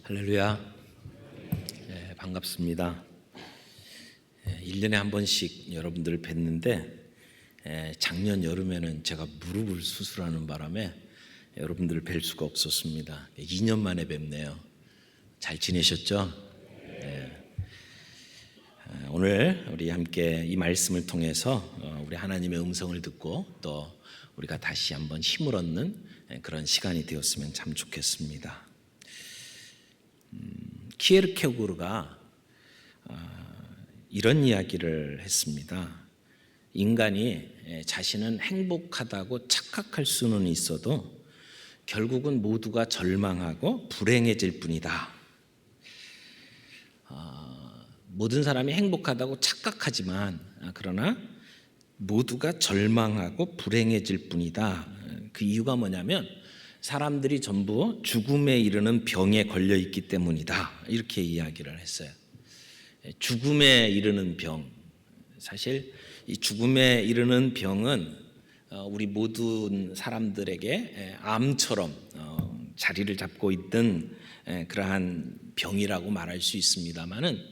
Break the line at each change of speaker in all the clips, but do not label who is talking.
할렐루야. 반갑습니다. 1년에 한 번씩 여러분들을 뵙는데 작년 여름에는 제가 무릎을 수술하는 바람에 여러분들을 뵐 수가 없었습니다. 2년 만에 뵙네요. 잘 지내셨죠? 오늘 우리 함께 이 말씀을 통해서 우리 하나님의 음성을 듣고 또 우리가 다시 한번 힘을 얻는 그런 시간이 되었으면 참 좋겠습니다. 키에르케고르가 이런 이야기를 했습니다. 인간이 자신은 행복하다고 착각할 수는 있어도 결국은 모두가 절망하고 불행해질 뿐이다. 모든 사람이 행복하다고 착각하지만 그러나 모두가 절망하고 불행해질 뿐이다. 그 이유가 뭐냐면 사람들이 전부 죽음에 이르는 병에 걸려 있기 때문이다. 이렇게 이야기를 했어요. 죽음에 이르는 병. 사실 이 죽음에 이르는 병은 우리 모든 사람들에게 암처럼 자리를 잡고 있던 그러한 병이라고 말할 수 있습니다만은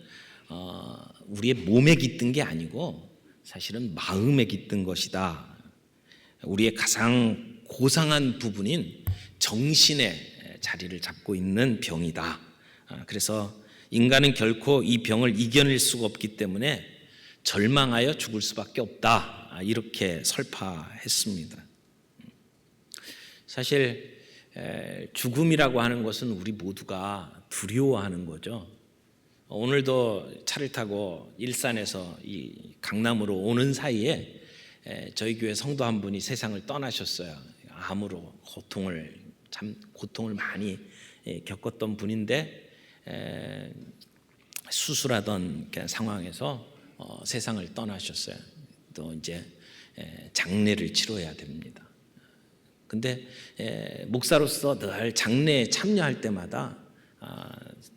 우리의 몸에 깃든 게 아니고 사실은 마음에 깃든 것이다. 우리의 가장 고상한 부분인 정신의 자리를 잡고 있는 병이다. 그래서 인간은 결코 이 병을 이겨낼 수가 없기 때문에 절망하여 죽을 수밖에 없다. 이렇게 설파했습니다. 사실 죽음이라고 하는 것은 우리 모두가 두려워하는 거죠. 오늘도 차를 타고 일산에서 이 강남으로 오는 사이에 저희 교회 성도 한 분이 세상을 떠나셨어요. 암으로 고통을 많이 겪었던 분인데 수술하던 상황에서 세상을 떠나셨어요. 또 이제 장례를 치러야 됩니다. 근데 목사로서 늘 장례에 참여할 때마다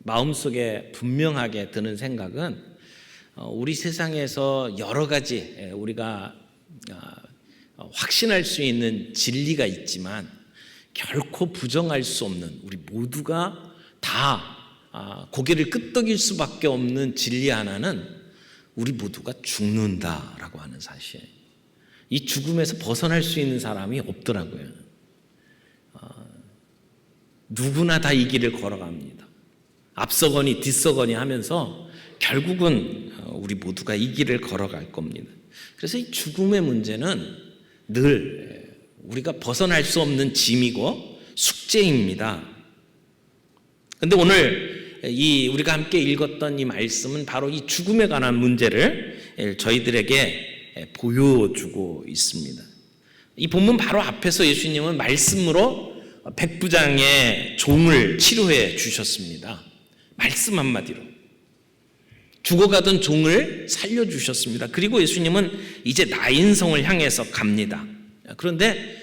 마음속에 분명하게 드는 생각은 우리 세상에서 여러 가지 우리가 확신할 수 있는 진리가 있지만 결코 부정할 수 없는 우리 모두가 다 고개를 끄덕일 수밖에 없는 진리 하나는 우리 모두가 죽는다라고 하는 사실. 이 죽음에서 벗어날 수 있는 사람이 없더라고요. 누구나 다 이 길을 걸어갑니다. 앞서거니 뒤서거니 하면서 결국은 우리 모두가 이 길을 걸어갈 겁니다. 그래서 이 죽음의 문제는 늘 우리가 벗어날 수 없는 짐이고 숙제입니다. 그런데 오늘 우리가 함께 읽었던 이 말씀은 바로 이 죽음에 관한 문제를 저희들에게 보여주고 있습니다. 이 본문 바로 앞에서 예수님은 말씀으로 백부장의 종을 치료해 주셨습니다. 말씀 한마디로 죽어가던 종을 살려주셨습니다. 그리고 예수님은 이제 나인성을 향해서 갑니다. 그런데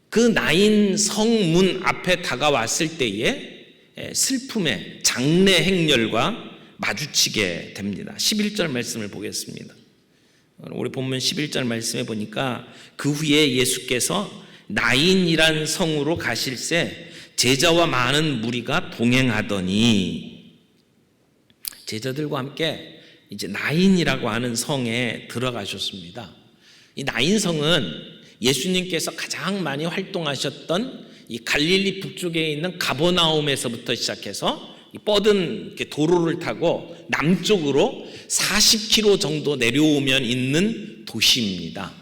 그 나인성 문 앞에 다가왔을 때에 슬픔의 장례 행렬과 마주치게 됩니다. 11절 말씀을 보겠습니다. 우리 본문 11절 말씀에 보니까 그 후에 예수께서 나인이란 성으로 가실새 제자와 많은 무리가 동행하더니 제자들과 함께 이제 나인이라고 하는 성에 들어가셨습니다. 이 나인성은 예수님께서 가장 많이 활동하셨던 이 갈릴리 북쪽에 있는 가버나움에서부터 시작해서 이 뻗은 도로를 타고 남쪽으로 40km 정도 내려오면 있는 도시입니다.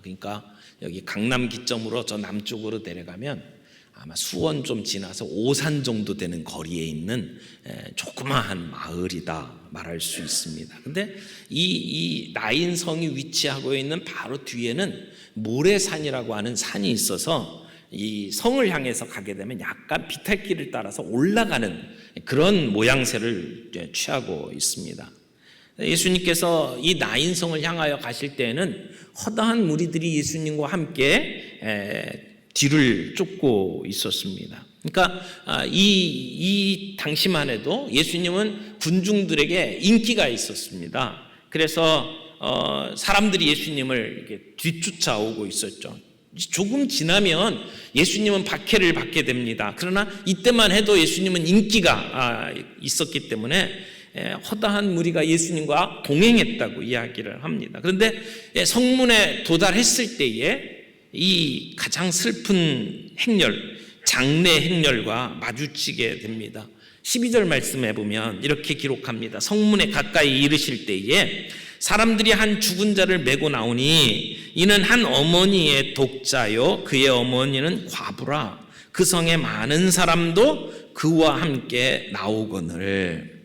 그러니까 여기 강남 기점으로 저 남쪽으로 내려가면 아마 수원 좀 지나서 오산 정도 되는 거리에 있는 조그마한 마을이다 말할 수 있습니다. 근데 이 나인성이 위치하고 있는 바로 뒤에는 모래산이라고 하는 산이 있어서 이 성을 향해서 가게 되면 약간 비탈길을 따라서 올라가는 그런 모양새를 취하고 있습니다. 예수님께서 이 나인성을 향하여 가실 때에는 허다한 무리들이 예수님과 함께 뒤를 쫓고 있었습니다. 그러니까 이 당시만 해도 예수님은 군중들에게 인기가 있었습니다. 그래서 사람들이 예수님을 이렇게 뒤쫓아오고 있었죠. 조금 지나면 예수님은 박해를 받게 됩니다. 그러나 이때만 해도 예수님은 인기가 있었기 때문에 허다한 무리가 예수님과 동행했다고 이야기를 합니다. 그런데 성문에 도달했을 때에 이 가장 슬픈 행렬, 장례 행렬과 마주치게 됩니다. 12절 말씀해 보면 이렇게 기록합니다. 성문에 가까이 이르실 때에 사람들이 한 죽은 자를 메고 나오니 이는 한 어머니의 독자요 그의 어머니는 과부라. 그 성에 많은 사람도 그와 함께 나오거늘.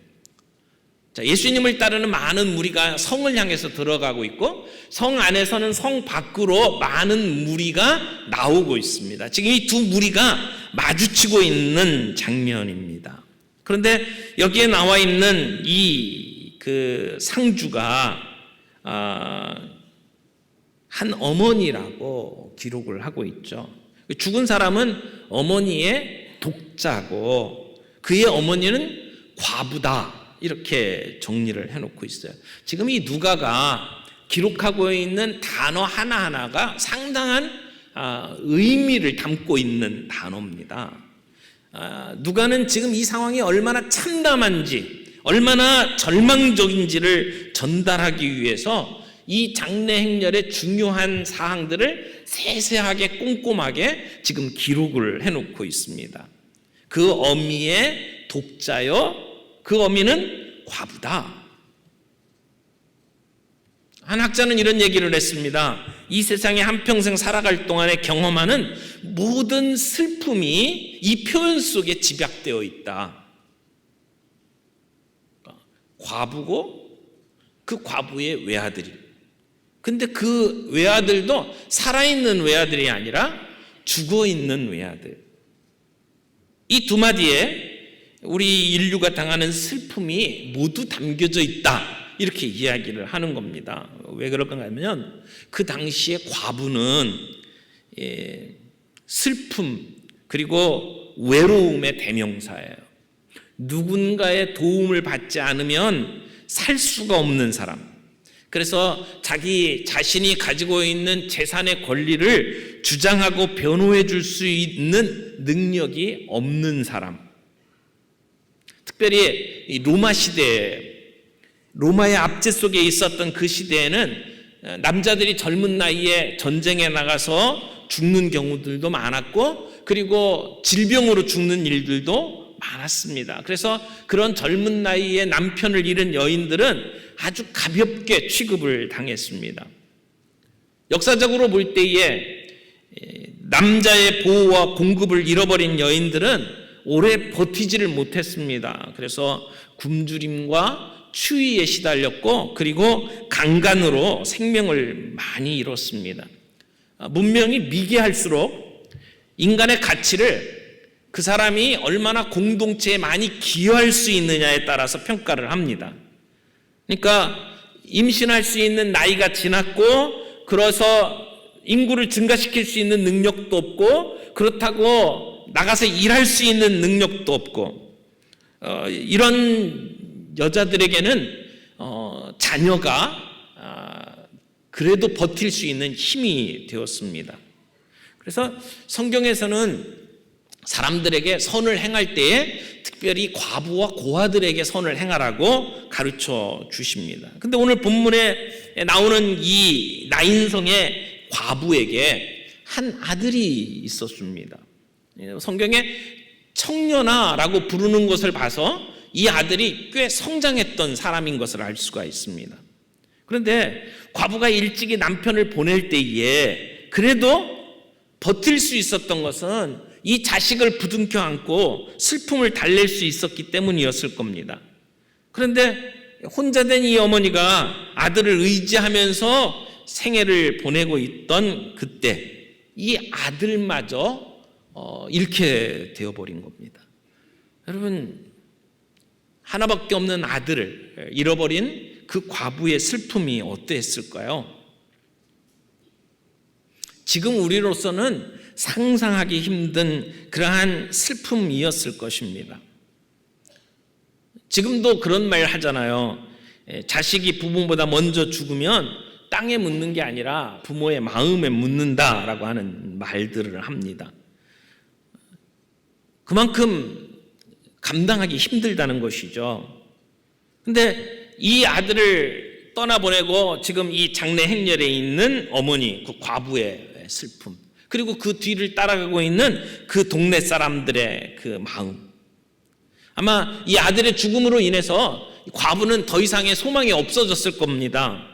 자, 예수님을 따르는 많은 무리가 성을 향해서 들어가고 있고 성 안에서는 성 밖으로 많은 무리가 나오고 있습니다. 지금 이 두 무리가 마주치고 있는 장면입니다. 그런데 여기에 나와 있는 그 상주가 한 어머니라고 기록을 하고 있죠. 죽은 사람은 어머니의 독자고 그의 어머니는 과부다. 이렇게 정리를 해놓고 있어요. 지금 이 누가가 기록하고 있는 단어 하나하나가 상당한 의미를 담고 있는 단어입니다. 누가는 지금 이 상황이 얼마나 참담한지, 얼마나 절망적인지를 전달하기 위해서 이 장례 행렬의 중요한 사항들을 세세하게 꼼꼼하게 지금 기록을 해놓고 있습니다. 그 어미의 독자요 그 어미는 과부다. 한 학자는 이런 얘기를 했습니다. 이 세상에 한평생 살아갈 동안에 경험하는 모든 슬픔이 이 표현 속에 집약되어 있다. 과부고 그 과부의 외아들이. 근데 그 외아들도 살아있는 외아들이 아니라 죽어있는 외아들. 이 두 마디에 우리 인류가 당하는 슬픔이 모두 담겨져 있다. 이렇게 이야기를 하는 겁니다. 왜 그럴까 하면 그 당시에 과부는 슬픔 그리고 외로움의 대명사예요. 누군가의 도움을 받지 않으면 살 수가 없는 사람. 그래서 자기 자신이 가지고 있는 재산의 권리를 주장하고 변호해 줄 수 있는 능력이 없는 사람. 특별히 이 로마 시대에 로마의 압제 속에 있었던 그 시대에는 남자들이 젊은 나이에 전쟁에 나가서 죽는 경우들도 많았고 그리고 질병으로 죽는 일들도 많았습니다. 그래서 그런 젊은 나이에 남편을 잃은 여인들은 아주 가볍게 취급을 당했습니다. 역사적으로 볼 때에 남자의 보호와 공급을 잃어버린 여인들은 오래 버티지를 못했습니다. 그래서 굶주림과 추위에 시달렸고 그리고 강간으로 생명을 많이 잃었습니다. 문명이 미개할수록 인간의 가치를 그 사람이 얼마나 공동체에 많이 기여할 수 있느냐에 따라서 평가를 합니다. 그러니까 임신할 수 있는 나이가 지났고 그래서 인구를 증가시킬 수 있는 능력도 없고 그렇다고 나가서 일할 수 있는 능력도 없고 이런 여자들에게는 자녀가 그래도 버틸 수 있는 힘이 되었습니다. 그래서 성경에서는 사람들에게 선을 행할 때에 특별히 과부와 고아들에게 선을 행하라고 가르쳐 주십니다. 근데 오늘 본문에 나오는 이 나인성의 과부에게 한 아들이 있었습니다. 성경에 청년아라고 부르는 것을 봐서 이 아들이 꽤 성장했던 사람인 것을 알 수가 있습니다. 그런데 과부가 일찍이 남편을 보낼 때에 그래도 버틸 수 있었던 것은 이 자식을 부둥켜 안고 슬픔을 달랠 수 있었기 때문이었을 겁니다. 그런데 혼자 된 이 어머니가 아들을 의지하면서 생애를 보내고 있던 그때 이 아들마저 잃게 되어버린 겁니다. 여러분, 하나밖에 없는 아들을 잃어버린 그 과부의 슬픔이 어땠을까요? 지금 우리로서는 상상하기 힘든 그러한 슬픔이었을 것입니다. 지금도 그런 말 하잖아요. 자식이 부모보다 먼저 죽으면 땅에 묻는 게 아니라 부모의 마음에 묻는다라고 하는 말들을 합니다. 그만큼 감당하기 힘들다는 것이죠. 근데 이 아들을 떠나보내고 지금 이 장례 행렬에 있는 어머니, 그 과부의 슬픔, 그리고 그 뒤를 따라가고 있는 그 동네 사람들의 그 마음. 아마 이 아들의 죽음으로 인해서 과부는 더 이상의 소망이 없어졌을 겁니다.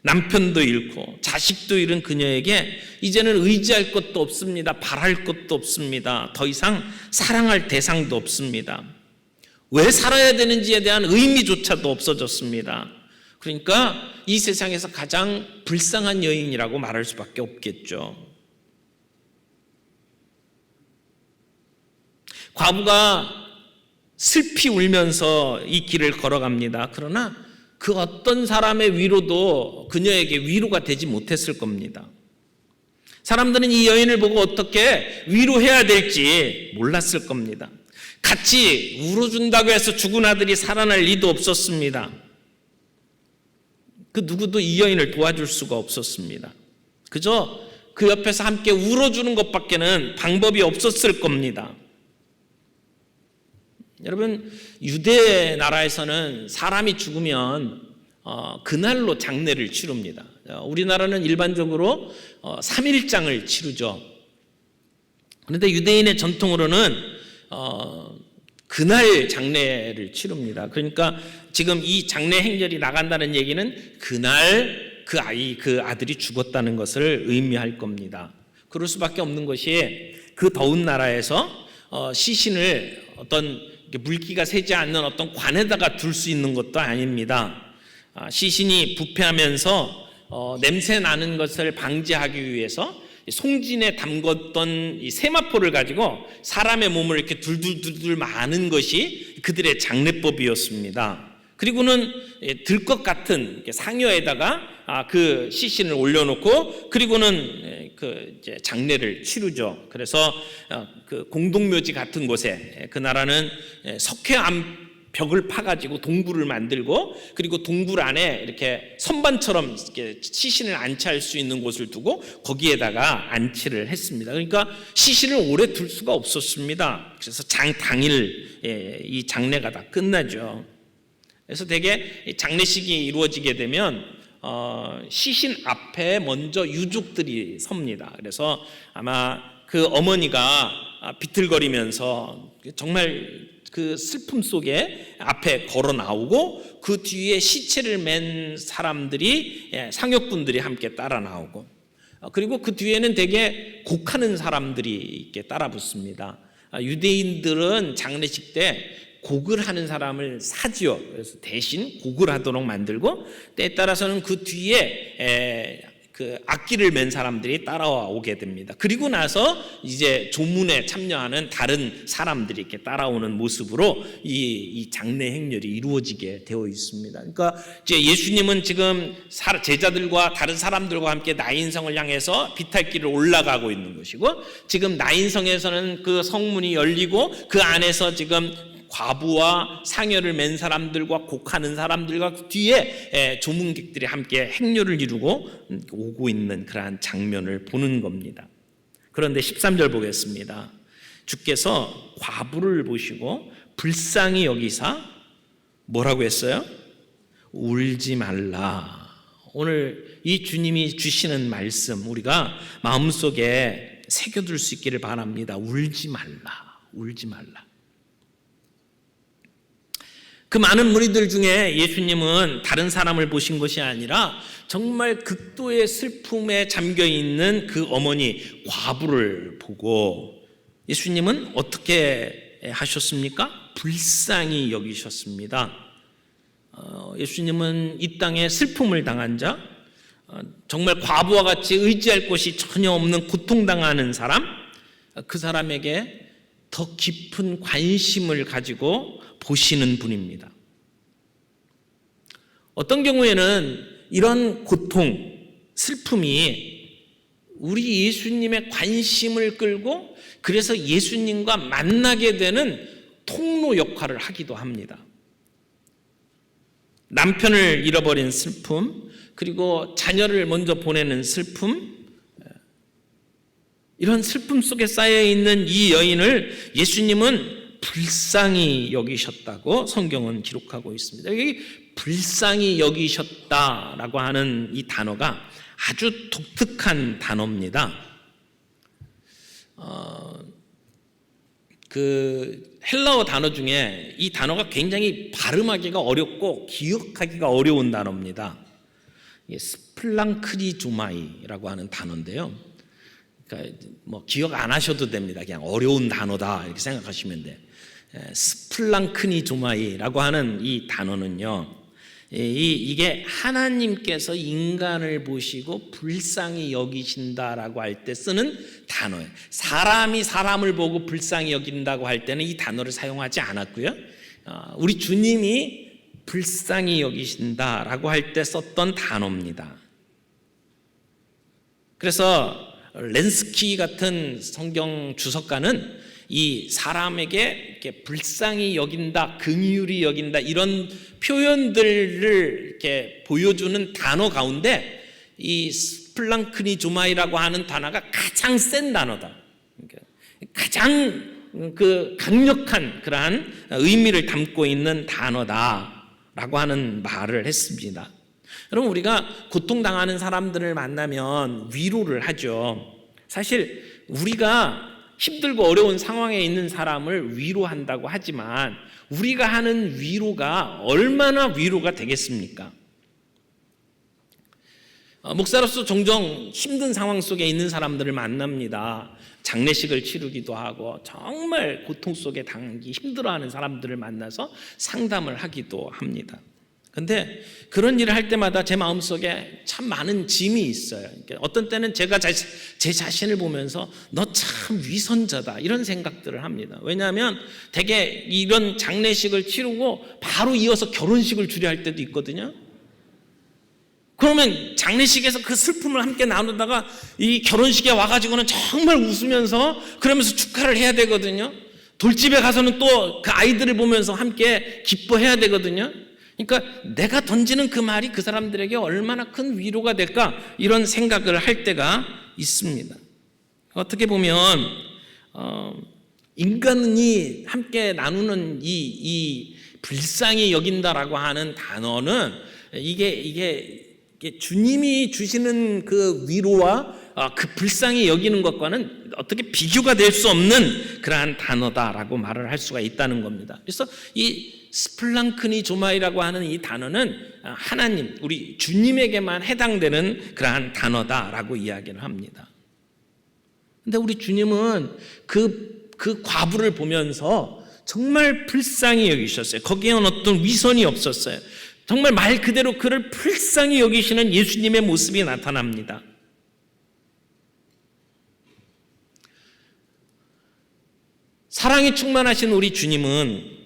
남편도 잃고 자식도 잃은 그녀에게 이제는 의지할 것도 없습니다. 바랄 것도 없습니다. 더 이상 사랑할 대상도 없습니다. 왜 살아야 되는지에 대한 의미조차도 없어졌습니다. 그러니까 이 세상에서 가장 불쌍한 여인이라고 말할 수밖에 없겠죠. 과부가 슬피 울면서 이 길을 걸어갑니다. 그러나 그 어떤 사람의 위로도 그녀에게 위로가 되지 못했을 겁니다. 사람들은 이 여인을 보고 어떻게 위로해야 될지 몰랐을 겁니다. 같이 울어준다고 해서 죽은 아들이 살아날 리도 없었습니다. 그 누구도 이 여인을 도와줄 수가 없었습니다. 그저 그 옆에서 함께 울어주는 것밖에는 방법이 없었을 겁니다. 여러분, 유대 나라에서는 사람이 죽으면 그날로 장례를 치릅니다. 우리나라는 일반적으로 3일장을 치르죠. 그런데 유대인의 전통으로는 그날 장례를 치릅니다. 그러니까 지금 이 장례 행렬이 나간다는 얘기는 그날 그 아들이 죽었다는 것을 의미할 겁니다. 그럴 수밖에 없는 것이 그 더운 나라에서 시신을 어떤 물기가 새지 않는 어떤 관에다가 둘 수 있는 것도 아닙니다. 시신이 부패하면서 냄새 나는 것을 방지하기 위해서 송진에 담궜던 이 세마포를 가지고 사람의 몸을 이렇게 둘둘둘둘 마는 것이 그들의 장례법이었습니다. 그리고는 들 것 같은 상여에다가 그 시신을 올려놓고 그리고는 그 이제 장례를 치르죠. 그래서 그 공동묘지 같은 곳에 그 나라는 석회암 벽을 파가지고 동굴을 만들고 그리고 동굴 안에 이렇게 선반처럼 이렇게 시신을 안치할 수 있는 곳을 두고 거기에다가 안치를 했습니다. 그러니까 시신을 오래 둘 수가 없었습니다. 그래서 당일 이 장례가 다 끝나죠. 그래서 대개 장례식이 이루어지게 되면 시신 앞에 먼저 유족들이 섭니다. 그래서 아마 그 어머니가 비틀거리면서 정말 그 슬픔 속에 앞에 걸어 나오고 그 뒤에 시체를 맨 사람들이 상역분들이 함께 따라 나오고 그리고 그 뒤에는 되게 곡하는 사람들이 이렇게 따라 붙습니다. 유대인들은 장례식 때 곡을 하는 사람을 사지요. 그래서 대신 곡을 하도록 만들고 때에 따라서는 그 뒤에 그 악기를 맨 사람들이 따라오게 됩니다. 그리고 나서 이제 조문에 참여하는 다른 사람들이 이렇게 따라오는 모습으로 이 장례 행렬이 이루어지게 되어 있습니다. 그러니까 이제 예수님은 지금 제자들과 다른 사람들과 함께 나인성을 향해서 비탈길을 올라가고 있는 것이고 지금 나인성에서는 그 성문이 열리고 그 안에서 지금 과부와 상여를 맨 사람들과 곡하는 사람들과 뒤에 조문객들이 함께 행렬을 이루고 오고 있는 그러한 장면을 보는 겁니다. 그런데 13절 보겠습니다. 주께서 과부를 보시고 불쌍히 여기사 뭐라고 했어요? 울지 말라. 오늘 이 주님이 주시는 말씀 우리가 마음속에 새겨둘 수 있기를 바랍니다. 울지 말라. 울지 말라. 그 많은 무리들 중에 예수님은 다른 사람을 보신 것이 아니라 정말 극도의 슬픔에 잠겨 있는 그 어머니 과부를 보고 예수님은 어떻게 하셨습니까? 불쌍히 여기셨습니다. 예수님은 이 땅에 슬픔을 당한 자, 정말 과부와 같이 의지할 곳이 전혀 없는 고통당하는 사람, 그 사람에게 더 깊은 관심을 가지고 보시는 분입니다. 어떤 경우에는 이런 고통, 슬픔이 우리 예수님의 관심을 끌고 그래서 예수님과 만나게 되는 통로 역할을 하기도 합니다. 남편을 잃어버린 슬픔, 그리고 자녀를 먼저 보내는 슬픔, 이런 슬픔 속에 쌓여있는 이 여인을 예수님은 불쌍히 여기셨다고 성경은 기록하고 있습니다. 여기 불쌍히 여기셨다라고 하는 이 단어가 아주 독특한 단어입니다. 그 헬라어 단어 중에 이 단어가 굉장히 발음하기가 어렵고 기억하기가 어려운 단어입니다. 스플랑크니조마이라고 하는 단어인데요. 그러니까 뭐 기억 안 하셔도 됩니다. 그냥 어려운 단어다 이렇게 생각하시면 돼. 스플랑크니조마이라고 하는 이 단어는요, 이게 하나님께서 인간을 보시고 불쌍히 여기신다라고 할 때 쓰는 단어예요. 사람이 사람을 보고 불쌍히 여긴다고 할 때는 이 단어를 사용하지 않았고요. 우리 주님이 불쌍히 여기신다라고 할 때 썼던 단어입니다. 그래서 렌스키 같은 성경 주석가는 이 사람에게 이렇게 불쌍히 여긴다, 긍휼히 여긴다 이런 표현들을 이렇게 보여주는 단어 가운데 이 스플랑크니조마이라고 하는 단어가 가장 센 단어다. 가장 그 강력한 그러한 의미를 담고 있는 단어다라고 하는 말을 했습니다. 여러분, 우리가 고통당하는 사람들을 만나면 위로를 하죠. 사실 우리가 힘들고 어려운 상황에 있는 사람을 위로한다고 하지만 우리가 하는 위로가 얼마나 위로가 되겠습니까? 목사로서 종종 힘든 상황 속에 있는 사람들을 만납니다. 장례식을 치르기도 하고 정말 고통 속에 당하기 힘들어하는 사람들을 만나서 상담을 하기도 합니다. 근데 그런 일을 할 때마다 제 마음속에 참 많은 짐이 있어요. 어떤 때는 제가 제 자신을 보면서 너 참 위선자다 이런 생각들을 합니다. 왜냐하면 되게 이런 장례식을 치르고 바로 이어서 결혼식을 주례할 때도 있거든요. 그러면 장례식에서 그 슬픔을 함께 나누다가 이 결혼식에 와가지고는 정말 웃으면서 그러면서 축하를 해야 되거든요. 돌집에 가서는 또 그 아이들을 보면서 함께 기뻐해야 되거든요. 그러니까 내가 던지는 그 말이 그 사람들에게 얼마나 큰 위로가 될까 이런 생각을 할 때가 있습니다. 어떻게 보면 인간이 함께 나누는 이 불쌍히 여긴다라고 하는 단어는 이게 주님이 주시는 그 위로와 그 불쌍히 여기는 것과는 어떻게 비교가 될 수 없는 그러한 단어다라고 말을 할 수가 있다는 겁니다. 그래서 이 스플랑크니조마이라고 하는 이 단어는 하나님, 우리 주님에게만 해당되는 그러한 단어다라고 이야기를 합니다. 근데 우리 주님은 그 과부를 보면서 정말 불쌍히 여기셨어요. 거기에는 어떤 위선이 없었어요. 정말 말 그대로 그를 불쌍히 여기시는 예수님의 모습이 나타납니다. 사랑이 충만하신 우리 주님은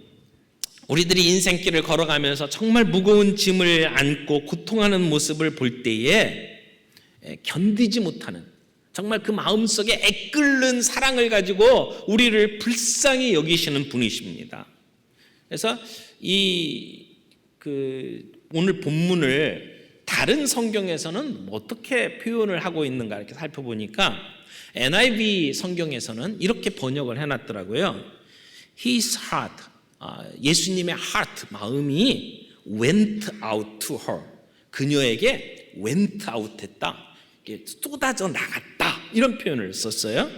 우리들이 인생길을 걸어가면서 정말 무거운 짐을 안고 고통하는 모습을 볼 때에 견디지 못하는, 정말 그 마음속에 애끓는 사랑을 가지고 우리를 불쌍히 여기시는 분이십니다. 그래서 오늘 본문을 다른 성경에서는 어떻게 표현을 하고 있는가 이렇게 살펴보니까 NIV 성경에서는 이렇게 번역을 해놨더라고요. His heart, 예수님의 heart, 마음이 went out to her, 그녀에게 went out 했다, 쏟아져 나갔다 이런 표현을 썼어요.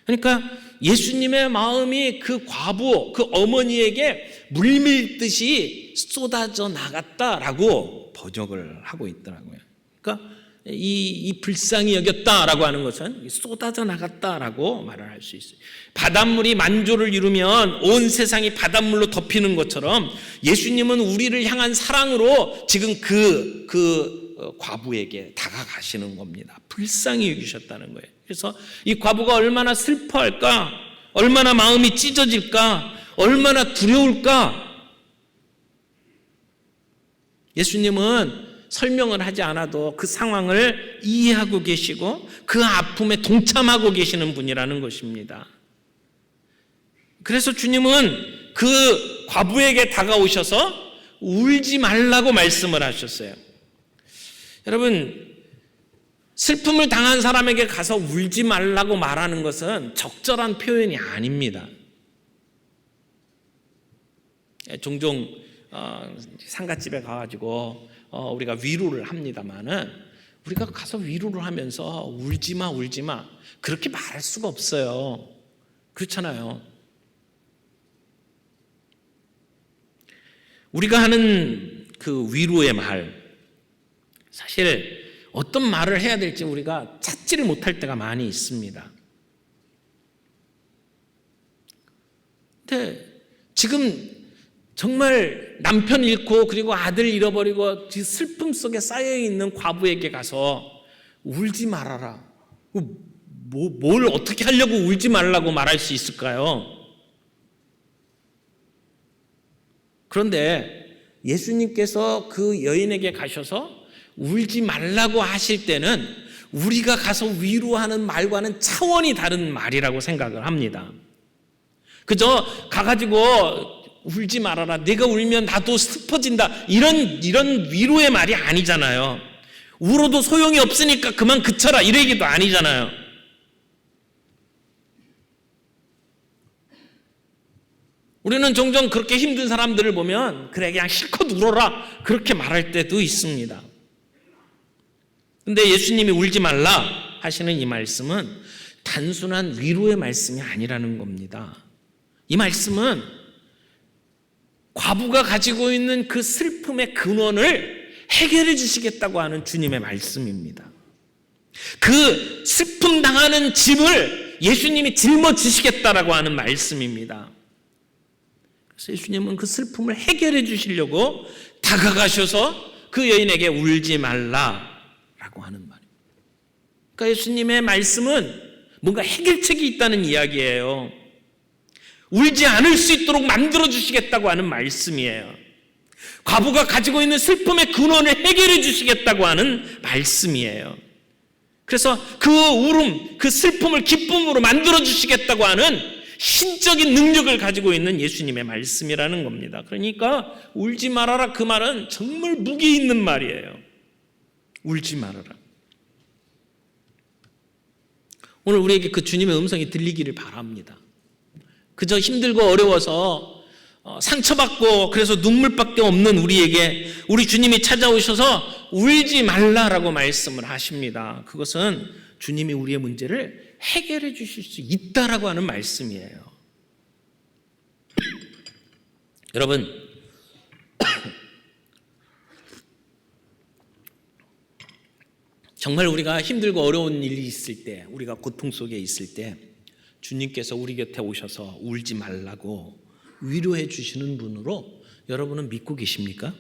그러니까 예수님의 마음이 그 과부, 그 어머니에게 물밀듯이 쏟아져 나갔다라고 번역을 하고 있더라고요. 그러니까 이 불쌍히 여겼다라고 하는 것은 쏟아져 나갔다라고 말을 할 수 있어요. 바닷물이 만조를 이루면 온 세상이 바닷물로 덮이는 것처럼 예수님은 우리를 향한 사랑으로 지금 그 과부에게 다가가시는 겁니다. 불쌍히 여기셨다는 거예요. 그래서 이 과부가 얼마나 슬퍼할까, 얼마나 마음이 찢어질까, 얼마나 두려울까. 예수님은 설명을 하지 않아도 그 상황을 이해하고 계시고 그 아픔에 동참하고 계시는 분이라는 것입니다. 그래서 주님은 그 과부에게 다가오셔서 울지 말라고 말씀을 하셨어요. 여러분, 슬픔을 당한 사람에게 가서 울지 말라고 말하는 것은 적절한 표현이 아닙니다. 종종 상갓집에 가가지고 우리가 위로를 합니다마는 우리가 가서 위로를 하면서 울지마 울지마 그렇게 말할 수가 없어요. 그렇잖아요. 우리가 하는 그 위로의 말, 사실 어떤 말을 해야 될지 우리가 찾지를 못할 때가 많이 있습니다. 근데 지금 정말 남편 잃고 그리고 아들 잃어버리고 슬픔 속에 쌓여있는 과부에게 가서 울지 말아라. 뭘 어떻게 하려고 울지 말라고 말할 수 있을까요? 그런데 예수님께서 그 여인에게 가셔서 울지 말라고 하실 때는 우리가 가서 위로하는 말과는 차원이 다른 말이라고 생각을 합니다. 그저 가가지고 울지 말아라. 내가 울면 나도 슬퍼진다. 이런 위로의 말이 아니잖아요. 울어도 소용이 없으니까 그만 그쳐라. 이런 얘기도 아니잖아요. 우리는 종종 그렇게 힘든 사람들을 보면 그래 그냥 실컷 울어라. 그렇게 말할 때도 있습니다. 근데 예수님이 울지 말라 하시는 이 말씀은 단순한 위로의 말씀이 아니라는 겁니다. 이 말씀은 과부가 가지고 있는 그 슬픔의 근원을 해결해 주시겠다고 하는 주님의 말씀입니다. 그 슬픔 당하는 짐을 예수님이 짊어지시겠다라고 하는 말씀입니다. 그래서 예수님은 그 슬픔을 해결해 주시려고 다가가셔서 그 여인에게 울지 말라라고 하는 말입니다. 그러니까 예수님의 말씀은 뭔가 해결책이 있다는 이야기예요. 울지 않을 수 있도록 만들어 주시겠다고 하는 말씀이에요. 과부가 가지고 있는 슬픔의 근원을 해결해 주시겠다고 하는 말씀이에요. 그래서 그 울음, 그 슬픔을 기쁨으로 만들어 주시겠다고 하는 신적인 능력을 가지고 있는 예수님의 말씀이라는 겁니다. 그러니까 울지 말아라 그 말은 정말 무게 있는 말이에요. 울지 말아라. 오늘 우리에게 그 주님의 음성이 들리기를 바랍니다. 그저 힘들고 어려워서 상처받고 그래서 눈물밖에 없는 우리에게 우리 주님이 찾아오셔서 울지 말라라고 말씀을 하십니다. 그것은 주님이 우리의 문제를 해결해 주실 수 있다라고 하는 말씀이에요. 여러분, 정말 우리가 힘들고 어려운 일이 있을 때, 우리가 고통 속에 있을 때 주님께서 우리 곁에 오셔서 울지 말라고 위로해 주시는 분으로 여러분은 믿고 계십니까?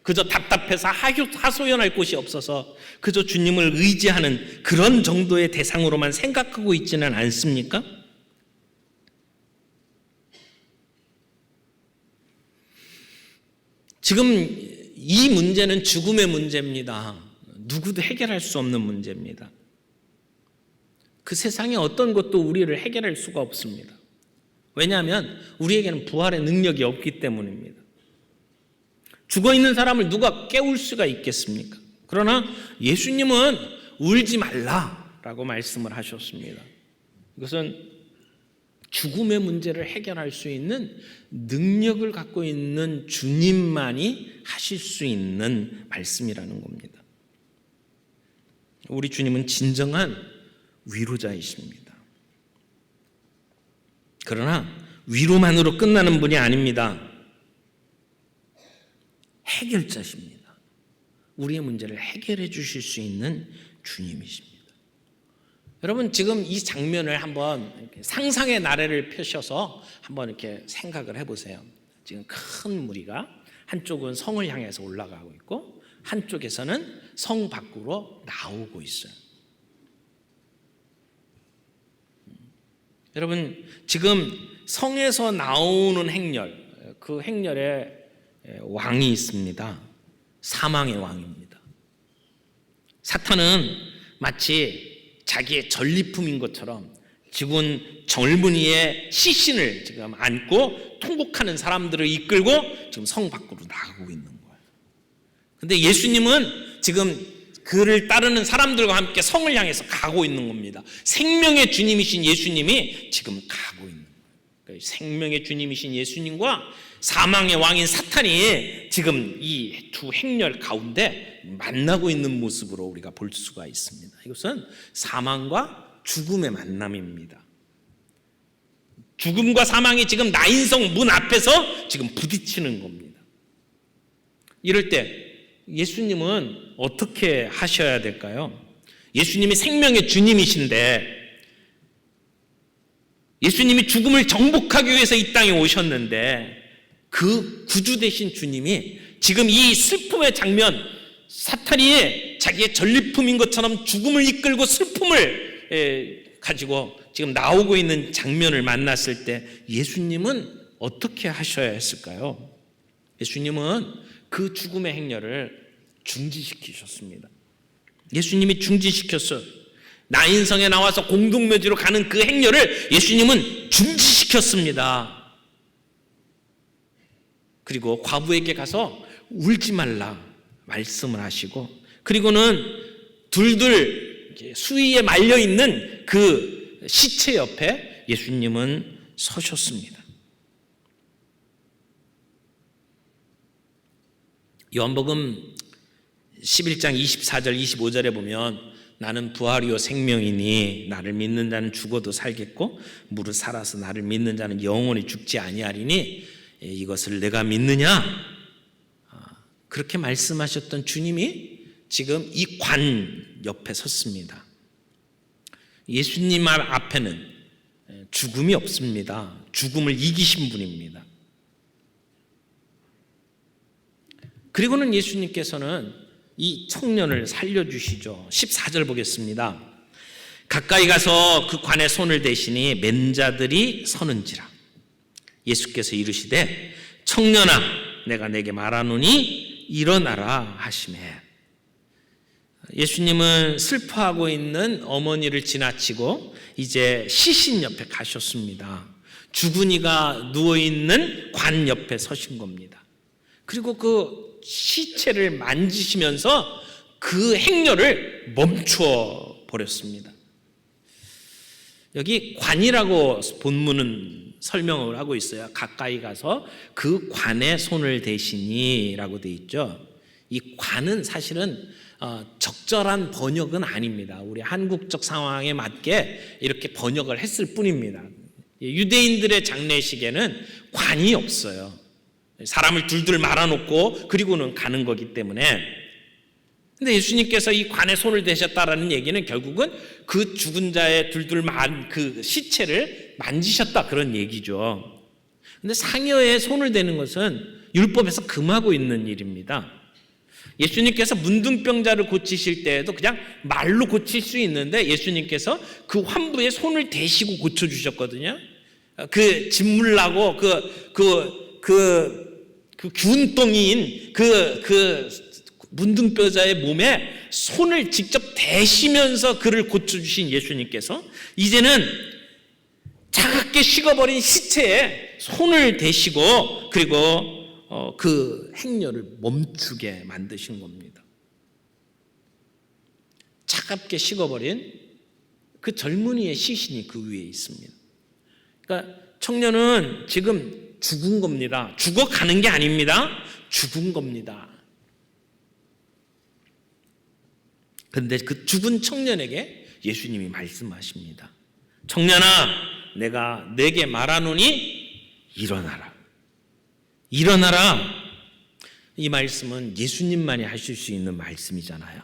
그저 답답해서 하소연할 곳이 없어서 그저 주님을 의지하는 그런 정도의 대상으로만 생각하고 있지는 않습니까? 지금 이 문제는 죽음의 문제입니다. 누구도 해결할 수 없는 문제입니다. 그 세상에 어떤 것도 우리를 해결할 수가 없습니다. 왜냐하면 우리에게는 부활의 능력이 없기 때문입니다. 죽어있는 사람을 누가 깨울 수가 있겠습니까? 그러나 예수님은 울지 말라라고 말씀을 하셨습니다. 이것은 죽음의 문제를 해결할 수 있는 능력을 갖고 있는 주님만이 하실 수 있는 말씀이라는 겁니다. 우리 주님은 진정한 위로자이십니다. 그러나 위로만으로 끝나는 분이 아닙니다. 해결자십니다. 우리의 문제를 해결해 주실 수 있는 주님이십니다. 여러분, 지금 이 장면을 한번 상상의 나래를 펴셔서 한번 이렇게 생각을 해보세요. 지금 큰 무리가 한쪽은 성을 향해서 올라가고 있고 한쪽에서는 성 밖으로 나오고 있어요. 여러분, 지금 성에서 나오는 행렬, 그 행렬에 왕이 있습니다. 사망의 왕입니다. 사탄은 마치 자기의 전리품인 것처럼 죽은 젊은이의 시신을 지금 안고 통곡하는 사람들을 이끌고 지금 성 밖으로 나가고 있는 거예요. 근데 예수님은 지금 그를 따르는 사람들과 함께 성을 향해서 가고 있는 겁니다. 생명의 주님이신 예수님이 지금 가고 있는 거예요. 생명의 주님이신 예수님과 사망의 왕인 사탄이 지금 이 두 행렬 가운데 만나고 있는 모습으로 우리가 볼 수가 있습니다. 이것은 사망과 죽음의 만남입니다. 죽음과 사망이 지금 나인성 문 앞에서 지금 부딪히는 겁니다. 이럴 때 예수님은 어떻게 하셔야 될까요? 예수님이 생명의 주님이신데, 예수님이 죽음을 정복하기 위해서 이 땅에 오셨는데, 그 구주 되신 주님이 지금 이 슬픔의 장면, 사탄이 자기의 전리품인 것처럼 죽음을 이끌고 슬픔을 가지고 지금 나오고 있는 장면을 만났을 때 예수님은 어떻게 하셔야 했을까요? 예수님은 그 죽음의 행렬을 중지시키셨습니다. 예수님이 중지시켰어요. 나인성에 나와서 공동묘지로 가는 그 행렬을 예수님은 중지시켰습니다. 그리고 과부에게 가서 울지 말라 말씀을 하시고, 그리고는 둘둘 수위에 말려있는 그 시체 옆에 예수님은 서셨습니다. 요한복음 11장 24절 25절에 보면 나는 부활이요 생명이니 나를 믿는 자는 죽어도 살겠고 무릇 살아서 나를 믿는 자는 영원히 죽지 아니하리니 이것을 내가 믿느냐? 그렇게 말씀하셨던 주님이 지금 이 관 옆에 섰습니다. 예수님 앞에는 죽음이 없습니다. 죽음을 이기신 분입니다. 그리고는 예수님께서는 이 청년을 살려주시죠. 14절 보겠습니다. 가까이 가서 그 관에 손을 대시니 맨 자들이 서는지라. 예수께서 이르시되 청년아 내가 내게 말하노니 일어나라 하시매. 예수님은 슬퍼하고 있는 어머니를 지나치고 이제 시신 옆에 가셨습니다. 죽은 이가 누워있는 관 옆에 서신 겁니다. 그리고 그 시체를 만지시면서 그 행렬을 멈춰 버렸습니다. 여기 관이라고 본문은 설명을 하고 있어요. 가까이 가서 그 관에 손을 대시니 라고 돼 있죠. 이 관은 사실은 적절한 번역은 아닙니다. 우리 한국적 상황에 맞게 이렇게 번역을 했을 뿐입니다. 유대인들의 장례식에는 관이 없어요. 사람을 둘둘 말아놓고 그리고는 가는 거기 때문에. 근데 예수님께서 이 관에 손을 대셨다라는 얘기는 결국은 그 죽은 자의 둘둘 그 시체를 만지셨다 그런 얘기죠. 근데 상여에 손을 대는 것은 율법에서 금하고 있는 일입니다. 예수님께서 문둥병자를 고치실 때에도 그냥 말로 고칠 수 있는데 예수님께서 그 환부에 손을 대시고 고쳐주셨거든요. 그 진물나고 그 균덩이인 그 문둥병자의 몸에 손을 직접 대시면서 그를 고쳐주신 예수님께서 이제는 차갑게 식어버린 시체에 손을 대시고 그리고 그 행렬을 멈추게 만드신 겁니다. 차갑게 식어버린 그 젊은이의 시신이 그 위에 있습니다. 그러니까 청년은 지금 죽은 겁니다. 죽어가는 게 아닙니다. 죽은 겁니다. 그런데 그 죽은 청년에게 예수님이 말씀하십니다. 청년아 내가 내게 말하노니 일어나라. 일어나라. 이 말씀은 예수님만이 하실 수 있는 말씀이잖아요.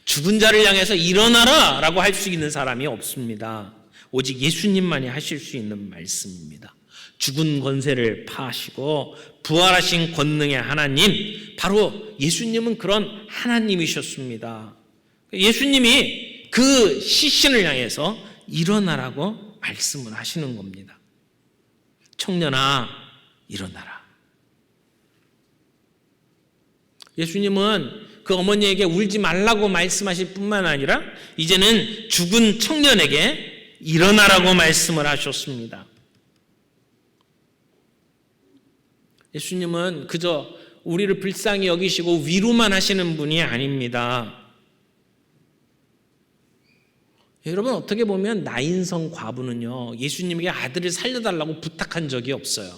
죽은 자를 향해서 일어나라 라고 할 수 있는 사람이 없습니다. 오직 예수님만이 하실 수 있는 말씀입니다. 죽은 권세를 파하시고 부활하신 권능의 하나님, 바로 예수님은 그런 하나님이셨습니다. 예수님이 그 시신을 향해서 일어나라고 말씀을 하시는 겁니다. 청년아 일어나라. 예수님은 그 어머니에게 울지 말라고 말씀하실 뿐만 아니라 이제는 죽은 청년에게 일어나라고 말씀을 하셨습니다. 예수님은 그저 우리를 불쌍히 여기시고 위로만 하시는 분이 아닙니다. 여러분, 어떻게 보면 나인성 과부는요, 예수님에게 아들을 살려달라고 부탁한 적이 없어요.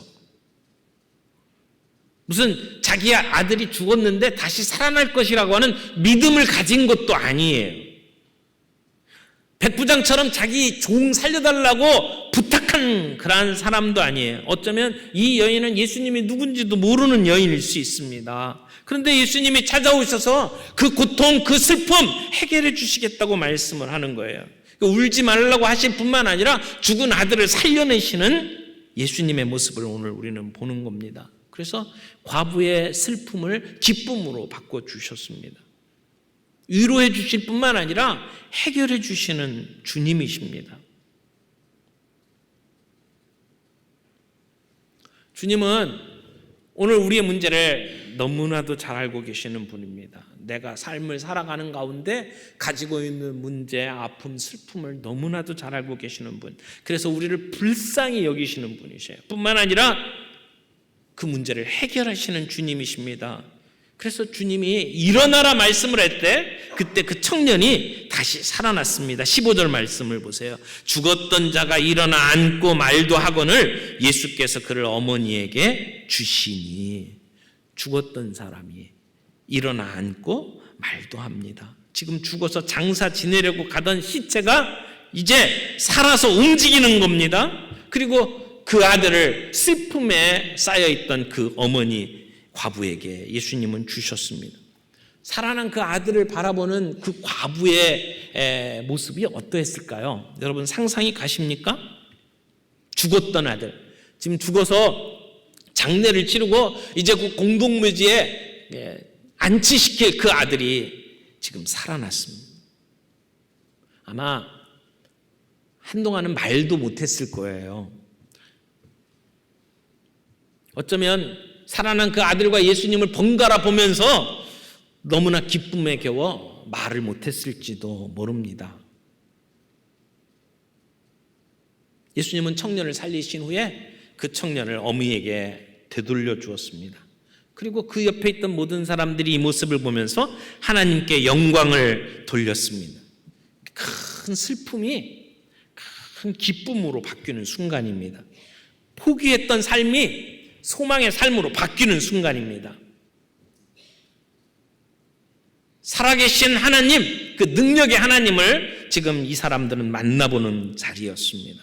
무슨 자기 아들이 죽었는데 다시 살아날 것이라고 하는 믿음을 가진 것도 아니에요. 백부장처럼 자기 종 살려달라고 부탁한 그러한 사람도 아니에요. 어쩌면 이 여인은 예수님이 누군지도 모르는 여인일 수 있습니다. 그런데 예수님이 찾아오셔서 그 고통, 그 슬픔 해결해 주시겠다고 말씀을 하는 거예요. 울지 말라고 하실 뿐만 아니라 죽은 아들을 살려내시는 예수님의 모습을 오늘 우리는 보는 겁니다. 그래서 과부의 슬픔을 기쁨으로 바꿔주셨습니다. 위로해 주실 뿐만 아니라 해결해 주시는 주님이십니다. 주님은 오늘 우리의 문제를 너무나도 잘 알고 계시는 분입니다. 내가 삶을 살아가는 가운데 가지고 있는 문제, 아픔, 슬픔을 너무나도 잘 알고 계시는 분. 그래서 우리를 불쌍히 여기시는 분이세요. 뿐만 아니라 그 문제를 해결하시는 주님이십니다. 그래서 주님이 일어나라 말씀을 할 때 그때 그 청년이 다시 살아났습니다. 15절 말씀을 보세요. 죽었던 자가 일어나 앉고 말도 하거늘 예수께서 그를 어머니에게 주시니. 죽었던 사람이 일어나 앉고 말도 합니다. 지금 죽어서 장사 지내려고 가던 시체가 이제 살아서 움직이는 겁니다. 그리고 그 아들을 슬픔에 쌓여있던 그 어머니 과부에게 예수님은 주셨습니다. 살아난 그 아들을 바라보는 그 과부의 모습이 어떠했을까요? 여러분 상상이 가십니까? 죽었던 아들, 지금 죽어서 장례를 치르고 이제 그 공동묘지에 안치시킬 그 아들이 지금 살아났습니다. 아마 한동안은 말도 못했을 거예요. 어쩌면 살아난 그 아들과 예수님을 번갈아 보면서 너무나 기쁨에 겨워 말을 못했을지도 모릅니다. 예수님은 청년을 살리신 후에 그 청년을 어미에게 되돌려 주었습니다. 그리고 그 옆에 있던 모든 사람들이 이 모습을 보면서 하나님께 영광을 돌렸습니다. 큰 슬픔이 큰 기쁨으로 바뀌는 순간입니다. 포기했던 삶이 소망의 삶으로 바뀌는 순간입니다. 살아계신 하나님, 그 능력의 하나님을 지금 이 사람들은 만나보는 자리였습니다.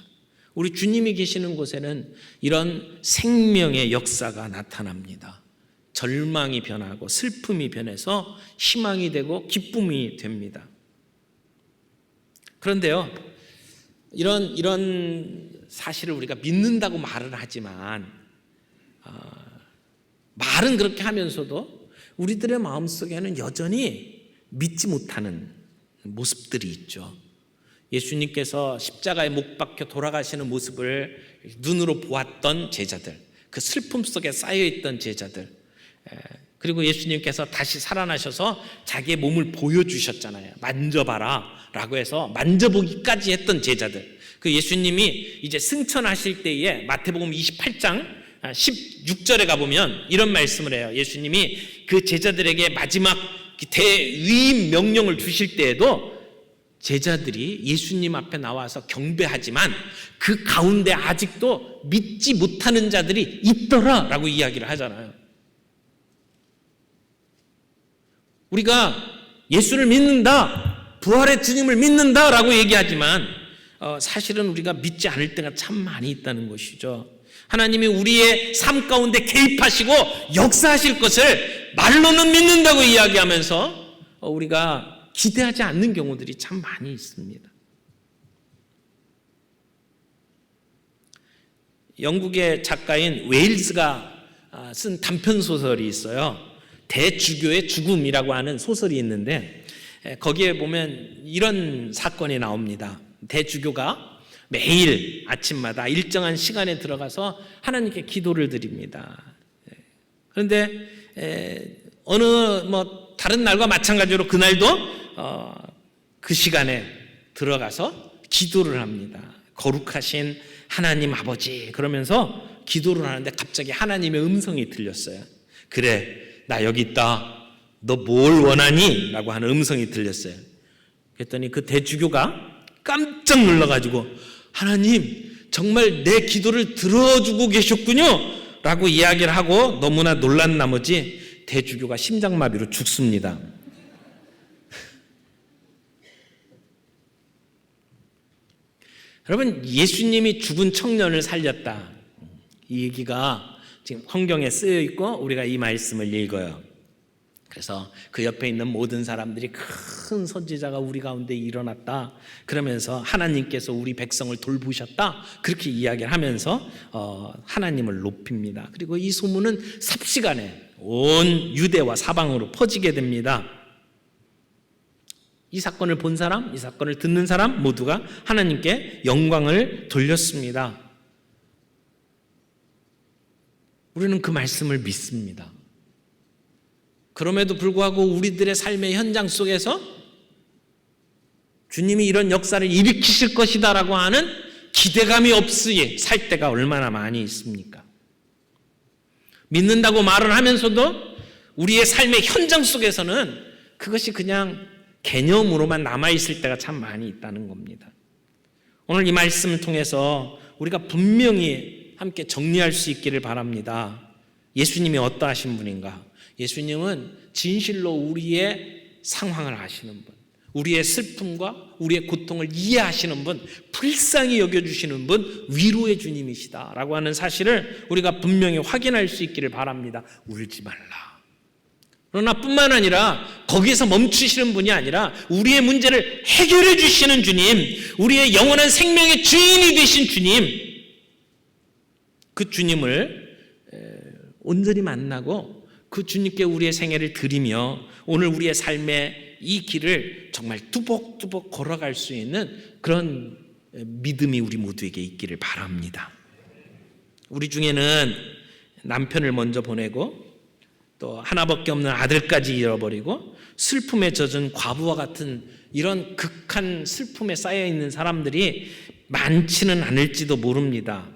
우리 주님이 계시는 곳에는 이런 생명의 역사가 나타납니다. 절망이 변하고 슬픔이 변해서 희망이 되고 기쁨이 됩니다. 그런데요, 이런 사실을 우리가 믿는다고 말을 하지만 말은 그렇게 하면서도 우리들의 마음속에는 여전히 믿지 못하는 모습들이 있죠. 예수님께서 십자가에 못 박혀 돌아가시는 모습을 눈으로 보았던 제자들, 그 슬픔 속에 쌓여있던 제자들, 그리고 예수님께서 다시 살아나셔서 자기의 몸을 보여주셨잖아요. 만져봐라 라고 해서 만져보기까지 했던 제자들, 그 예수님이 이제 승천하실 때에 마태복음 28장 16절에 가보면 이런 말씀을 해요. 예수님이 그 제자들에게 마지막 대위임 명령을 주실 때에도 제자들이 예수님 앞에 나와서 경배하지만 그 가운데 아직도 믿지 못하는 자들이 있더라 라고 이야기를 하잖아요. 우리가 예수를 믿는다, 부활의 주님을 믿는다 라고 얘기하지만 사실은 우리가 믿지 않을 때가 참 많이 있다는 것이죠. 하나님이 우리의 삶 가운데 개입하시고 역사하실 것을 말로는 믿는다고 이야기하면서 우리가 기대하지 않는 경우들이 참 많이 있습니다. 영국의 작가인 웨일스가 쓴 단편소설이 있어요. 대주교의 죽음이라고 하는 소설이 있는데 거기에 보면 이런 사건이 나옵니다. 대주교가 매일 아침마다 일정한 시간에 들어가서 하나님께 기도를 드립니다. 그런데 어느 다른 날과 마찬가지로 그날도 그 시간에 들어가서 기도를 합니다. 거룩하신 하나님 아버지 그러면서 기도를 하는데 갑자기 하나님의 음성이 들렸어요. 그래, 나 여기 있다. 너 뭘 원하니? 라고 하는 음성이 들렸어요. 그랬더니 그 대주교가 깜짝 놀라가지고 하나님 정말 내 기도를 들어주고 계셨군요 라고 이야기를 하고 너무나 놀란 나머지 대주교가 심장마비로 죽습니다. 여러분, 예수님이 죽은 청년을 살렸다. 이 얘기가 지금 성경에 쓰여 있고 우리가 이 말씀을 읽어요. 그래서 그 옆에 있는 모든 사람들이 큰 선지자가 우리 가운데 일어났다. 그러면서 하나님께서 우리 백성을 돌보셨다. 그렇게 이야기를 하면서 하나님을 높입니다. 그리고 이 소문은 삽시간에 온 유대와 사방으로 퍼지게 됩니다. 이 사건을 본 사람, 이 사건을 듣는 사람 모두가 하나님께 영광을 돌렸습니다. 우리는 그 말씀을 믿습니다. 그럼에도 불구하고 우리들의 삶의 현장 속에서 주님이 이런 역사를 일으키실 것이다 라고 하는 기대감이 없이 살 때가 얼마나 많이 있습니까? 믿는다고 말을 하면서도 우리의 삶의 현장 속에서는 그것이 그냥 개념으로만 남아있을 때가 참 많이 있다는 겁니다. 오늘 이 말씀을 통해서 우리가 분명히 함께 정리할 수 있기를 바랍니다. 예수님이 어떠하신 분인가? 예수님은 진실로 우리의 상황을 아시는 분, 우리의 슬픔과 우리의 고통을 이해하시는 분, 불쌍히 여겨주시는 분, 위로의 주님이시다라고 하는 사실을 우리가 분명히 확인할 수 있기를 바랍니다. 울지 말라. 그러나 뿐만 아니라 거기에서 멈추시는 분이 아니라 우리의 문제를 해결해 주시는 주님, 우리의 영원한 생명의 주인이 되신 주님, 그 주님을 온전히 만나고 그 주님께 우리의 생애를 드리며 오늘 우리의 삶의 이 길을 정말 뚜벅뚜벅 걸어갈 수 있는 그런 믿음이 우리 모두에게 있기를 바랍니다. 우리 중에는 남편을 먼저 보내고 또 하나밖에 없는 아들까지 잃어버리고 슬픔에 젖은 과부와 같은 이런 극한 슬픔에 쌓여있는 사람들이 많지는 않을지도 모릅니다.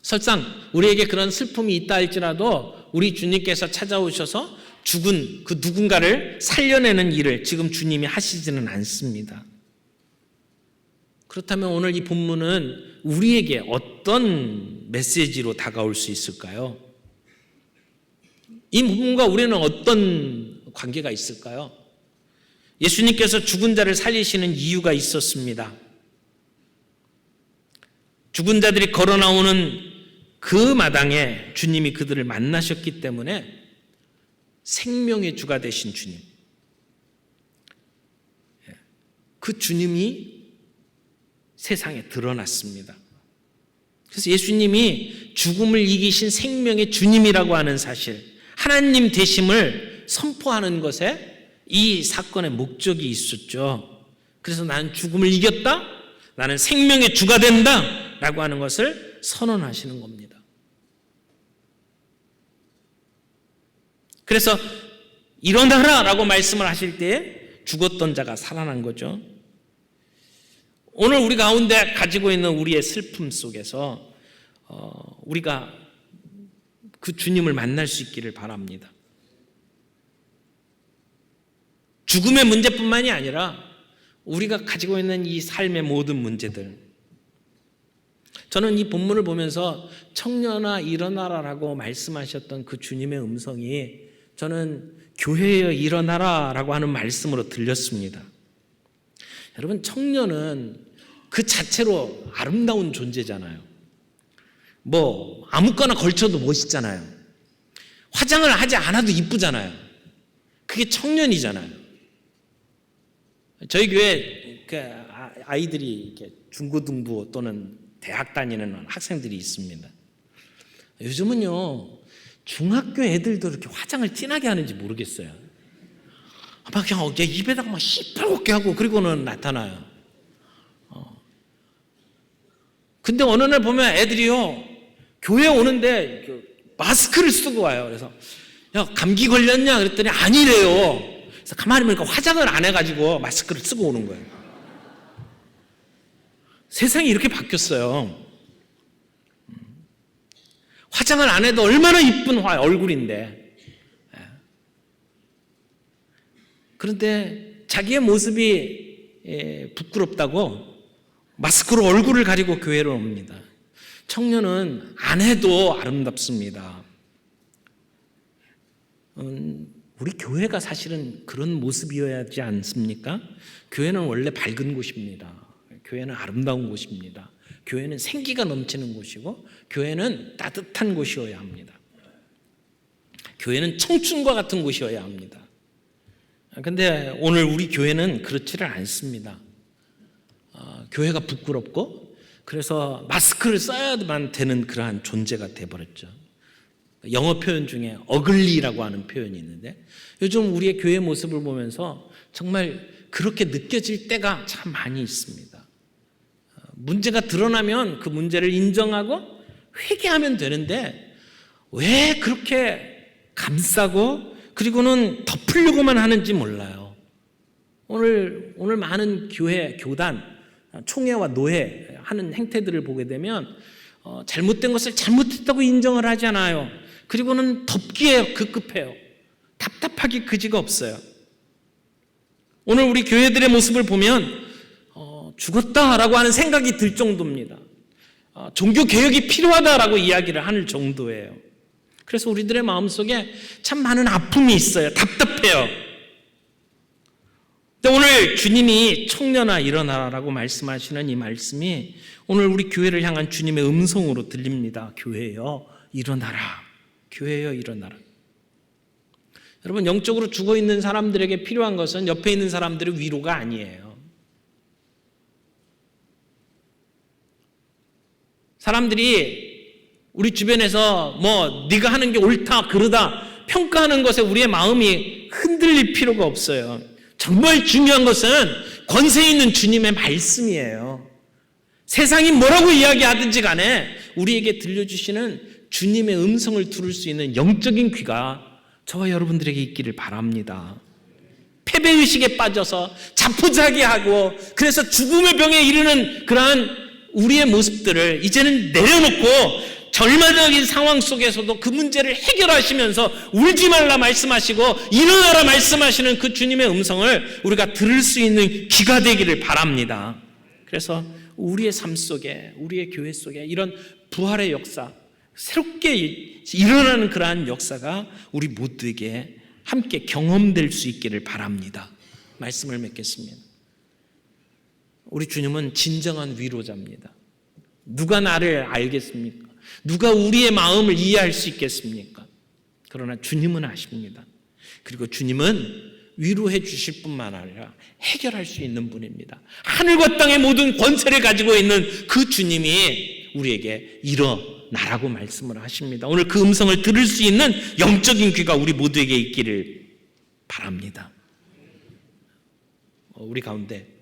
설상 우리에게 그런 슬픔이 있다 할지라도 우리 주님께서 찾아오셔서 죽은 그 누군가를 살려내는 일을 지금 주님이 하시지는 않습니다. 그렇다면 오늘 이 본문은 우리에게 어떤 메시지로 다가올 수 있을까요? 이 부분과 우리는 어떤 관계가 있을까요? 예수님께서 죽은 자를 살리시는 이유가 있었습니다. 죽은 자들이 걸어 나오는 그 마당에 주님이 그들을 만나셨기 때문에 생명의 주가 되신 주님, 그 주님이 세상에 드러났습니다. 그래서 예수님이 죽음을 이기신 생명의 주님이라고 하는 사실, 하나님 되심을 선포하는 것에 이 사건의 목적이 있었죠. 그래서 나는 죽음을 이겼다, 나는 생명의 주가 된다 라고 하는 것을 선언하시는 겁니다. 그래서 일어나라 라고 말씀을 하실 때에 죽었던 자가 살아난 거죠. 오늘 우리 가운데 가지고 있는 우리의 슬픔 속에서 우리가 그 주님을 만날 수 있기를 바랍니다. 죽음의 문제뿐만이 아니라 우리가 가지고 있는 이 삶의 모든 문제들, 저는 이 본문을 보면서 청년아 일어나라라고 말씀하셨던 그 주님의 음성이 저는 교회여 일어나라 라고 하는 말씀으로 들렸습니다. 여러분, 청년은 그 자체로 아름다운 존재잖아요. 뭐 아무거나 걸쳐도 멋있잖아요. 화장을 하지 않아도 이쁘잖아요. 그게 청년이잖아요. 저희 교회 아이들이 이렇게 중고등부 또는 대학 다니는 학생들이 있습니다. 요즘은요 중학교 애들도 이렇게 화장을 진하게 하는지 모르겠어요. 막 그냥 입에다가 막 시뻘겋게 하고 그리고는 나타나요. 근데 어느 날 보면 애들이요 교회 오는데 마스크를 쓰고 와요. 그래서 야 감기 걸렸냐 그랬더니 아니래요. 그래서 가만히 보니까 화장을 안 해가지고 마스크를 쓰고 오는 거예요. 세상이 이렇게 바뀌었어요. 화장을 안 해도 얼마나 이쁜 얼굴인데. 그런데 자기의 모습이 부끄럽다고 마스크로 얼굴을 가리고 교회를 옵니다. 청년은 안 해도 아름답습니다. 우리 교회가 사실은 그런 모습이어야 하지 않습니까? 교회는 원래 밝은 곳입니다. 교회는 아름다운 곳입니다. 교회는 생기가 넘치는 곳이고 교회는 따뜻한 곳이어야 합니다. 교회는 청춘과 같은 곳이어야 합니다. 그런데 오늘 우리 교회는 그렇지를 않습니다. 교회가 부끄럽고 그래서 마스크를 써야만 되는 그러한 존재가 돼버렸죠. 영어 표현 중에 어글리라고 하는 표현이 있는데 요즘 우리의 교회 모습을 보면서 정말 그렇게 느껴질 때가 참 많이 있습니다. 문제가 드러나면 그 문제를 인정하고 회개하면 되는데 왜 그렇게 감싸고 그리고는 덮으려고만 하는지 몰라요. 오늘 많은 교회, 교단, 총회와 노회 하는 행태들을 보게 되면 잘못된 것을 잘못했다고 인정을 하지 않아요. 그리고는 덮기에 급급해요. 답답하기 그지가 없어요. 오늘 우리 교회들의 모습을 보면 죽었다라고 하는 생각이 들 정도입니다. 종교개혁이 필요하다라고 이야기를 하는 정도예요. 그래서 우리들의 마음속에 참 많은 아픔이 있어요. 답답해요. 근데 오늘 주님이 청년아 일어나라라고 말씀하시는 이 말씀이 오늘 우리 교회를 향한 주님의 음성으로 들립니다. 교회여 일어나라. 교회여 일어나라. 여러분 영적으로 죽어있는 사람들에게 필요한 것은 옆에 있는 사람들의 위로가 아니에요. 사람들이 우리 주변에서 네가 하는 게 옳다 그르다 평가하는 것에 우리의 마음이 흔들릴 필요가 없어요. 정말 중요한 것은 권세 있는 주님의 말씀이에요. 세상이 뭐라고 이야기하든지 간에 우리에게 들려주시는 주님의 음성을 들을 수 있는 영적인 귀가 저와 여러분들에게 있기를 바랍니다. 패배의식에 빠져서 자포자기하고 그래서 죽음의 병에 이르는 그러한 우리의 모습들을 이제는 내려놓고 절망적인 상황 속에서도 그 문제를 해결하시면서 울지 말라 말씀하시고 일어나라 말씀하시는 그 주님의 음성을 우리가 들을 수 있는 귀가 되기를 바랍니다. 그래서 우리의 삶 속에 우리의 교회 속에 이런 부활의 역사 새롭게 일어나는 그러한 역사가 우리 모두에게 함께 경험될 수 있기를 바랍니다. 말씀을 맺겠습니다. 우리 주님은 진정한 위로자입니다. 누가 나를 알겠습니까? 누가 우리의 마음을 이해할 수 있겠습니까? 그러나 주님은 아십니다. 그리고 주님은 위로해 주실 뿐만 아니라 해결할 수 있는 분입니다. 하늘과 땅의 모든 권세를 가지고 있는 그 주님이 우리에게 일어나라고 말씀을 하십니다. 오늘 그 음성을 들을 수 있는 영적인 귀가 우리 모두에게 있기를 바랍니다. 우리 가운데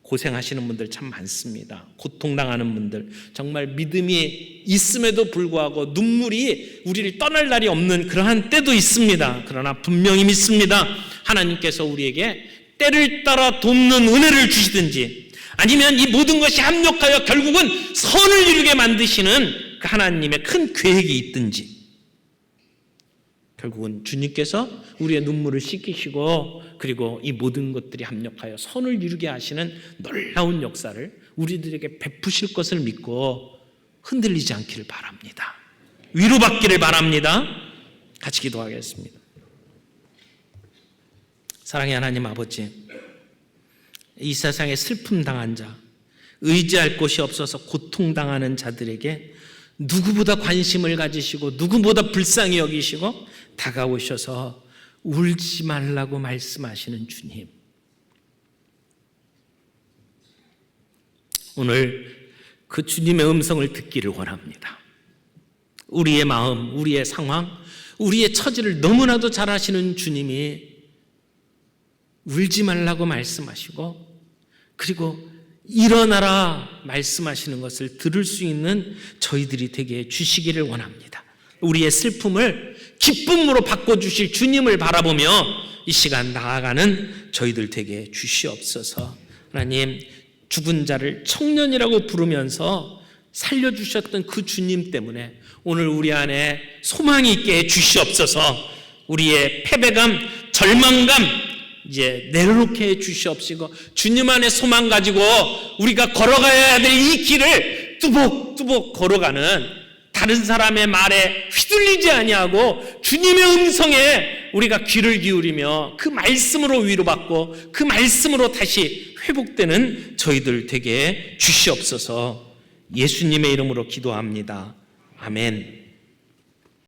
고생하시는 분들 참 많습니다. 고통당하는 분들, 정말 믿음이 있음에도 불구하고 눈물이 우리를 떠날 날이 없는 그러한 때도 있습니다. 그러나 분명히 믿습니다. 하나님께서 우리에게 때를 따라 돕는 은혜를 주시든지 아니면 이 모든 것이 합력하여 결국은 선을 이루게 만드시는 그 하나님의 큰 계획이 있든지 결국은 주님께서 우리의 눈물을 씻기시고 그리고 이 모든 것들이 합력하여 선을 이루게 하시는 놀라운 역사를 우리들에게 베푸실 것을 믿고 흔들리지 않기를 바랍니다. 위로받기를 바랍니다. 같이 기도하겠습니다. 사랑의 하나님 아버지, 이 세상에 슬픔 당한 자, 의지할 곳이 없어서 고통당하는 자들에게 누구보다 관심을 가지시고 누구보다 불쌍히 여기시고 다가오셔서 울지 말라고 말씀하시는 주님, 오늘 그 주님의 음성을 듣기를 원합니다. 우리의 마음, 우리의 상황, 우리의 처지를 너무나도 잘 아시는 주님이 울지 말라고 말씀하시고 그리고 일어나라 말씀하시는 것을 들을 수 있는 저희들이 되게 주시기를 원합니다. 우리의 슬픔을 기쁨으로 바꿔주실 주님을 바라보며 이 시간 나아가는 저희들 되게 주시옵소서. 하나님, 죽은 자를 청년이라고 부르면서 살려주셨던 그 주님 때문에 오늘 우리 안에 소망이 있게 해주시옵소서. 우리의 패배감, 절망감 이제 내려놓게 해주시옵시고 주님 안에 소망 가지고 우리가 걸어가야 될 이 길을 뚜벅뚜벅 걸어가는, 다른 사람의 말에 휘둘리지 아니하고 주님의 음성에 우리가 귀를 기울이며 그 말씀으로 위로받고 그 말씀으로 다시 회복되는 저희들 되게 주시옵소서. 예수님의 이름으로 기도합니다. 아멘.